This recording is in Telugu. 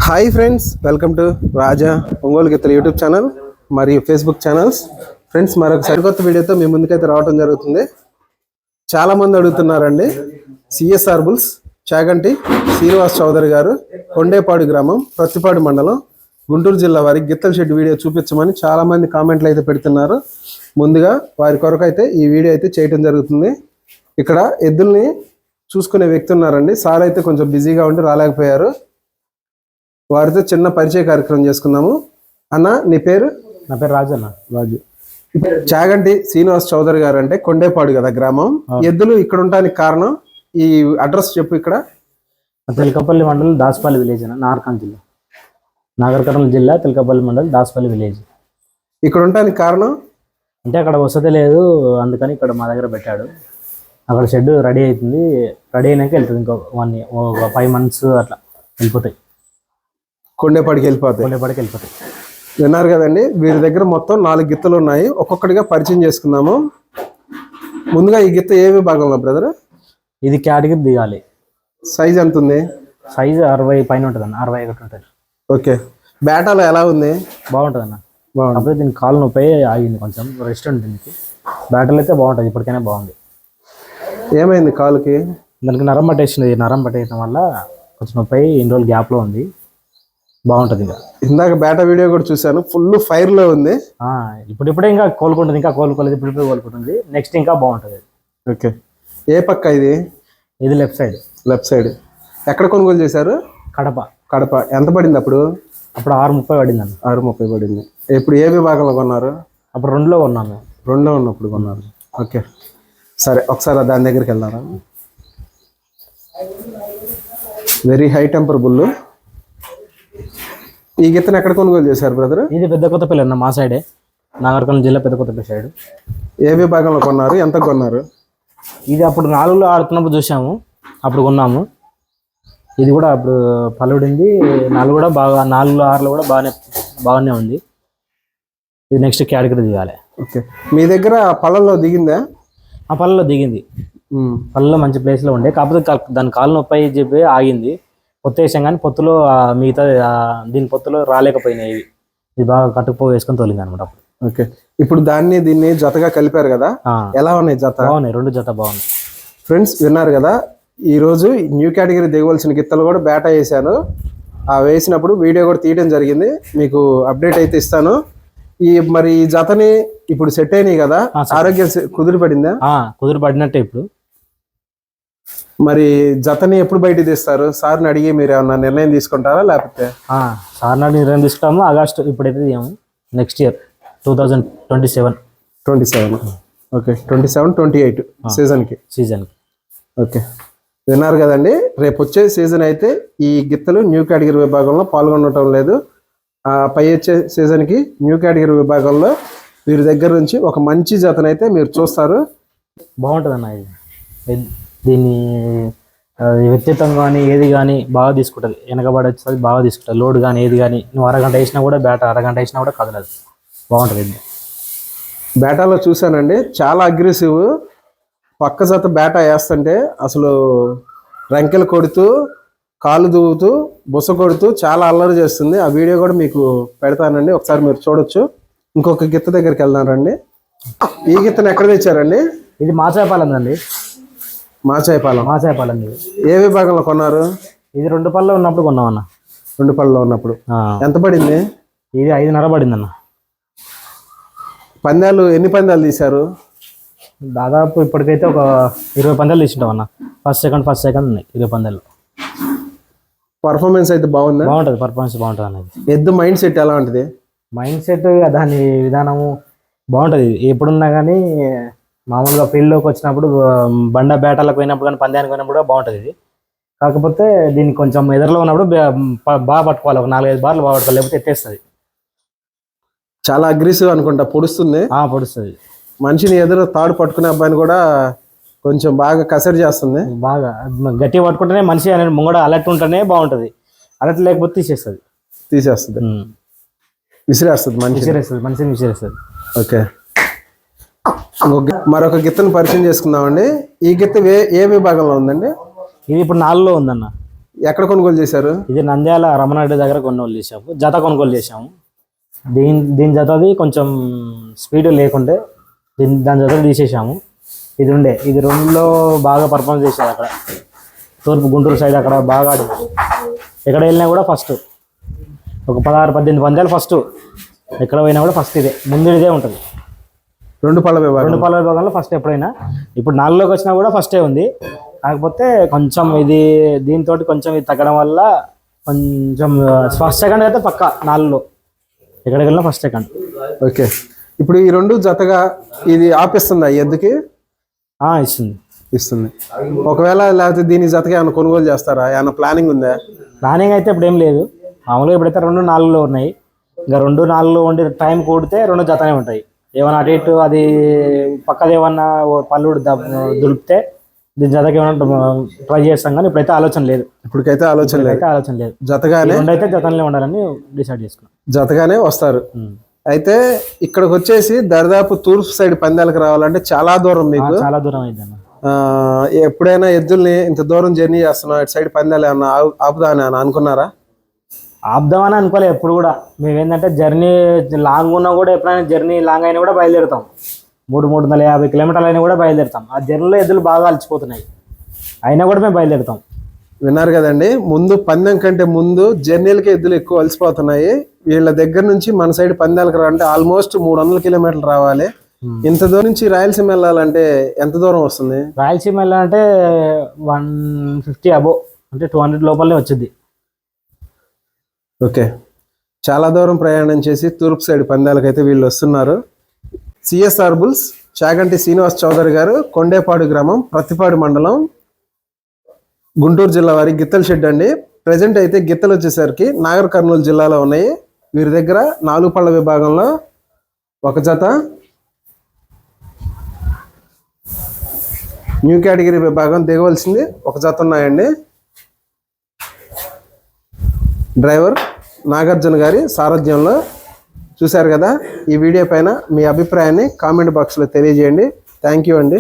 హాయ్ ఫ్రెండ్స్, వెల్కమ్ టు రాజా ఒంగోలు గిత్తలు యూట్యూబ్ ఛానల్ మరియు ఫేస్బుక్ ఛానల్స్. ఫ్రెండ్స్, మరొక సరికొత్త వీడియోతో మీ ముందుకైతే రావడం జరుగుతుంది. చాలామంది అడుగుతున్నారండి, సిఎస్ఆర్ బుల్స్ చాగంటి శ్రీనివాస్ చౌదరి గారు, కొండేపాడు గ్రామం, ప్రత్తిపాడు మండలం, గుంటూరు జిల్లా వారికి గిత్తల షెడ్ వీడియో చూపించమని చాలామంది కామెంట్లు అయితే పెడుతున్నారు. ముందుగా వారి కొరకు అయితే ఈ వీడియో అయితే చేయడం జరుగుతుంది. ఇక్కడ ఎద్దుల్ని చూసుకునే వ్యక్తి ఉన్నారండి. సార్ అయితే కొంచెం బిజీగా ఉండి రాలేకపోయారు. వారితో చిన్న పరిచయ కార్యక్రమం చేసుకుందాము. అన్న, నీ పేరు? నా పేరు రాజు అన్న. రాజు. చాగంటి శ్రీనివాస్ చౌదరి గారు అంటే కొండేపాడు కదా గ్రామం. ఎద్దులు ఇక్కడ ఉండడానికి కారణం, ఈ అడ్రస్ చెప్పు. ఇక్కడ తెలకపల్లి మండలం, దాసపల్లి విలేజ్ అన్న, నాగర్కర్నూలు జిల్లా. నాగర్కర్నూలు జిల్లా తెలకపల్లి మండలం, దాసపల్లి విలేజ్. ఇక్కడ ఉండడానికి కారణం అంటే అక్కడ వసతి లేదు, అందుకని ఇక్కడ మా దగ్గర పెట్టాడు. అక్కడ షెడ్ రెడీ అవుతుంది. రెడీ అయినాక వెళ్తుంది. ఇంకో 5 months అట్లా వెళ్ళిపోతాయి. కొండేపాడికి వెళ్ళిపోతాయి. విన్నారు కదండి, వీరి దగ్గర మొత్తం 4 గిత్తలు ఉన్నాయి. ఒక్కొక్కటిగా పరిచయం చేసుకుందాము. ముందుగా ఈ గిత్త ఏ విభాగంలో బ్రదర్? ఇది కేటగిరీ దిగాలి. సైజ్ ఎంత ఉంది? సైజ్ 60 పైన ఉంటుంది అన్న, 61 ఉంటుంది. ఓకే. బేటాలో ఎలా ఉంది? బాగుంటుంది అన్న. బాగుంది. అప్పుడు దీనికి కాలు నొప్పి ఆగింది, కొంచెం రెస్ట్ ఉంటుంది. బ్యాటర్లు అయితే బాగుంటుంది, ఇప్పటికైనా బాగుంది. ఏమైంది కాలుకి? దానికి నరం పట్టేసింది. నరం పట్టేయడం వల్ల కొంచెం నొప్పి ఇన్ని రోజులు గ్యాప్లో ఉంది. బాగుంటుంది. ఇంకా ఇందాక బేటా వీడియో కూడా చూసాను, ఫుల్ ఫైర్ లో ఉంది. ఇప్పుడిప్పుడే ఇంకా కోలుకుంటుంది. ఇంకా కోలుకోలేదు, ఇప్పుడిప్పుడే కోలుకుంటుంది. నెక్స్ట్ ఇంకా బాగుంటుంది. ఓకే. ఏ పక్క ఇది? ఇది లెఫ్ట్ సైడ్. ఎక్కడ కొనుగోలు చేశారు? కడప. ఎంత పడింది అప్పుడు? 6:30 పడింది అన్న. 6:30 పడింది. ఇప్పుడు ఏ విభాగంలో కొన్నారు? అప్పుడు 2లో కొన్నాము. 2లో ఉన్నప్పుడు కొన్నారు. ఓకే, సరే. ఒకసారి దాని దగ్గరికి వెళ్దారా? Very high temper bull. ఈ గిత్తను ఎక్కడ కొనుగోలు చేశారు బ్రదర్? ఇది పెద్ద కొత్తపల్లి అన్న, మా సైడే, నాగర్కర్నూలు జిల్లా పెద్ద కొత్తపల్లి సైడ్. ఏ విభాగంలో కొన్నారు? ఎంత కొన్నారు? ఇది అప్పుడు 4లో ఆడుతున్నప్పుడు చూసాము, అప్పుడు కొన్నాము. ఇది కూడా అప్పుడు పలుడింది. 4 కూడా బాగా, 4, 6లో కూడా బాగానే ఉంది. ఇది నెక్స్ట్ కేటగిరీ దిగాలి. ఓకే. మీ దగ్గర పళ్ళల్లో దిగిందా? ఆ పళ్ళలో దిగింది. పళ్ళలో మంచి ప్లేస్లో ఉండే, కాకపోతే దాని కాలు నొప్పి చెప్పి ఆగింది. పొత్తు వేసాం కానీ పొత్తులో మిగతా దీని పొత్తులో రాలేకపోయినాయి. ఇది బాగా కట్టుకుపో వేసుకొని తోలింది అనమాట. ఓకే. ఇప్పుడు దీన్ని జతగా కలిపారు కదా, ఎలా ఉన్నాయి జత? బాగున్నాయి, 2 జత బాగున్నాయి. ఫ్రెండ్స్, విన్నారు కదా, ఈరోజు న్యూ కేటగిరీ దిగవలసిన గిత్తలు కూడా బేటా వేసాను. వేసినప్పుడు వీడియో కూడా తీయడం జరిగింది. మీకు అప్డేట్ అయితే ఇస్తాను. మరి ఈ జతని ఇప్పుడు సెట్ అయినాయి కదా, ఆరోగ్యం కుదిరిపడిందా? కుదిరిపడినట్టే. ఇప్పుడు మరి జతని ఎప్పుడు బయట తీస్తారు? సార్ని అడిగి మీరు ఏమన్నా నిర్ణయం తీసుకుంటారా? లేకపోతే సార్ని అడిగి నిర్ణయం తీసుకుంటాము. ఆగస్టు ఇప్పుడైతే తీయము, నెక్స్ట్ ఇయర్ 2027. ఓకే. 27-28 సీజన్కి. ఓకే. విన్నారు కదండి, రేపు వచ్చే సీజన్ అయితే ఈ గిత్తలు న్యూ కేటగిరీ విభాగంలో పాల్గొనటం లేదు. పై వచ్చే సీజన్కి న్యూ కేటగిరీ విభాగంలో వీరి దగ్గర నుంచి ఒక మంచి జతనైతే మీరు చూస్తారు. బాగుంటుంది అన్న. దీన్ని వ్యక్తిత్వం కానీ ఏది కానీ బాగా తీసుకుంటుంది. వెనకబడి వచ్చేది బాగా తీసుకుంటుంది. లోడ్ కానీ ఏది కానీ నువ్వు అరగంట వేసినా కూడా, అరగంట వేసినా కూడా కదలదు. బాగుంటుంది. బేటాలో చూశానండి, చాలా అగ్రెసివ్. పక్క జత బేటా వేస్తుంటే అసలు రంకెలు కొడుతూ, కాలు దువ్వుతూ, బుస కొడుతూ చాలా అల్లరి చేస్తుంది. ఆ వీడియో కూడా మీకు పెడతానండి, ఒకసారి మీరు చూడొచ్చు. ఇంకొక గిత్త దగ్గరికి వెళ్దాం రండి. ఈ గిత్తను ఎక్కడ తెచ్చారండి? ఇది మాచాయపాలెం అండి. మాచాయపాలెం. ఏ విభాగంలో కొన్నారు? ఇది 2 పళ్ళలో ఉన్నప్పుడు కొన్నామన్న. 2 పళ్ళలో ఉన్నప్పుడు ఎంత పడింది? ఇది 5.5 పడిందన్న. పందాలు ఎన్ని పందాలు తీశారు? దాదాపు ఇప్పటికైతే ఒక 20 పందాలు తీసుకుంటాం అన్న. ఫస్ట్ సెకండ్ ఉన్నాయి 20 పందాలు. పర్ఫార్మెన్స్ అయితే బాగుంటుంది. పర్ఫార్మెన్స్ బాగుంటుంది అన్నది. ఎద్దు మైండ్ సెట్ ఎలా ఉంటుంది? మైండ్ సెట్ దాని విధానము బాగుంటుంది. ఎప్పుడున్నా కానీ మామూలుగా ఫీల్డ్లోకి వచ్చినప్పుడు, బండ బేటాలకు పోయినప్పుడు కానీ, పందానికి పోయినప్పుడు బాగుంటుంది ఇది. కాకపోతే దీన్ని కొంచెం ఎదురులో ఉన్నప్పుడు బాగా పట్టుకోవాలి. ఒక 4-5 బార్లు బాగా పట్టుకోవాలి, లేకపోతే ఎత్తేస్తుంది. చాలా అగ్రెసివ్ అనుకుంటా, పొడుస్తుంది. మనిషిని ఎదురు తాడు పట్టుకునే అబ్బాయిని కూడా కొంచెం బాగా కసరి చేస్తుంది. బాగా గట్టిగా పట్టుకుంటేనే మనిషి అనేది ముంగడ అలర్ట్ ఉంటేనే బాగుంటుంది. అలర్ట్ లేకపోతే తీసేస్తుంది. విసిరేస్తుంది. మనిషిని విసిరేస్తుంది. ఓకే. మరొక గిత్తను పరిచయం చేసుకుందామండి. ఈ గిత్త ఏ విభాగంలో ఉందండి? ఇది ఇప్పుడు 4లో ఉందన్న. ఎక్కడ కొనుగోలు చేశారు? ఇది నంద్యాల రమణారెడ్డి దగ్గర కొనుగోలు చేసాము, జత కొనుగోలు చేసాము. దీని జతది కొంచెం స్పీడ్ లేకుంటే దాని జత తీసేసాము. ఇది రెండులో బాగా పర్ఫార్మెన్స్ చేసేది. అక్కడ తూర్పు గుంటూరు సైడ్ అక్కడ బాగా ఆడింది. ఎక్కడ వెళ్ళినా కూడా ఫస్ట్, ఒక 16-18 పందాలు ఫస్ట్. ఎక్కడ పోయినా కూడా ఫస్ట్ ముందు ఇదే ఉంటుంది. రెండు పళ్ళ విభాగంలో ఫస్ట్ ఎప్పుడైనా. ఇప్పుడు 4లోకి వచ్చినా కూడా ఫస్టే ఉంది. కాకపోతే కొంచెం దీంతో కొంచెం ఇది తగ్గడం వల్ల కొంచెం ఫస్ట్ సెకండ్ అయితే పక్క 4లో ఎక్కడికి వెళ్ళినా ఫస్ట్ సెకండ్. ఓకే, ఇప్పుడు ఈ రెండు జతగా ఇది ఆపిస్తుందా ఎద్దుకి? ఇస్తుంది. ఒకవేళ లేకపోతే దీని జతగా ఏమైనా కొనుగోలు చేస్తారా? ఏమైనా ప్లానింగ్ ఉందా? ప్లానింగ్ అయితే ఇప్పుడు ఏం లేదు. మామూలుగా ఇప్పుడైతే 2-4లో ఉన్నాయి. ఇంకా 2-4లో ఉండి టైం కూడితే 2 జతనే ఉంటాయి. ఏమైనా అటు ఇటు అది పక్కది ఏమన్నా పల్లుడు దులిపితే దీని జతకి ఏమన్నా ట్రై చేస్తాం, కానీ ఇప్పుడైతే ఆలోచన లేదు. ఇప్పటికైతే ఆలోచన లేదు. జతగానే అయితే జతనే ఉండాలని డిసైడ్ చేసుకున్నాం. జతగానే వస్తారు. అయితే ఇక్కడికి వచ్చేసి దరిదాపు తూర్పు సైడ్ పందాలకు రావాలంటే చాలా దూరం, మీకు చాలా దూరం అయింది అన్న. ఎప్పుడైనా ఎద్దుల్ని ఇంత దూరం జర్నీ చేస్తున్నాం, ఇటు సైడ్ పందాలు ఏమన్నా ఆపుదామని అనుకున్నారా? ఆపుదామని అనుకోలే ఎప్పుడు కూడా. మేమేంటంటే జర్నీ లాంగ్ ఉన్నా కూడా, ఎప్పుడైనా జర్నీ లాంగ్ అయినా కూడా బయలుదేరుతాం. 350 కిలోమీటర్లు అయినా కూడా బయలుదేరుతాం. ఆ జర్నీలో ఎద్దులు బాగా అలసిపోతున్నాయి, అయినా కూడా మేము బయలుదేరుతాం. విన్నారు కదండి, ముందు పందెం కంటే ముందు జర్నీలకి ఎద్దులు ఎక్కువ అలసిపోతున్నాయి. వీళ్ళ దగ్గర నుంచి మన సైడ్ పందాలకు రావాలంటే ఆల్మోస్ట్ 300 కిలోమీటర్లు రావాలి. ఇంత దూరం నుంచి రాయలసీమ వెళ్ళాలంటే ఎంత దూరం వస్తుంది? రాయలసీమ వెళ్ళాలంటే 150 అబోవ్, అంటే 200 లోపలనే వచ్చింది. ఓకే, చాలా దూరం ప్రయాణం చేసి తూర్పు సైడ్ పందాలకైతే వీళ్ళు వస్తున్నారు. సిఎస్ఆర్ బుల్స్ చాగంటి శ్రీనివాస్ చౌదరి గారు, కొండేపాడు గ్రామం, ప్రతిపాడు మండలం, గుంటూరు జిల్లా వారి గిత్తల షెడ్ అండి. ప్రజెంట్ అయితే గిత్తలు వచ్చేసరికి నాగర్ కర్నూలు జిల్లాలో ఉన్నాయి. వీరి దగ్గర 4 పళ్ళ విభాగంలో ఒక జత, న్యూ కేటగిరీ విభాగం దిగవలసింది ఒక జత ఉన్నాయండి. డ్రైవర్ నాగార్జున గారి సారథ్యంలో. చూశారు కదా, ఈ వీడియో పైన మీ అభిప్రాయాన్ని కామెంట్ బాక్స్లో తెలియజేయండి. థ్యాంక్ యూ అండి.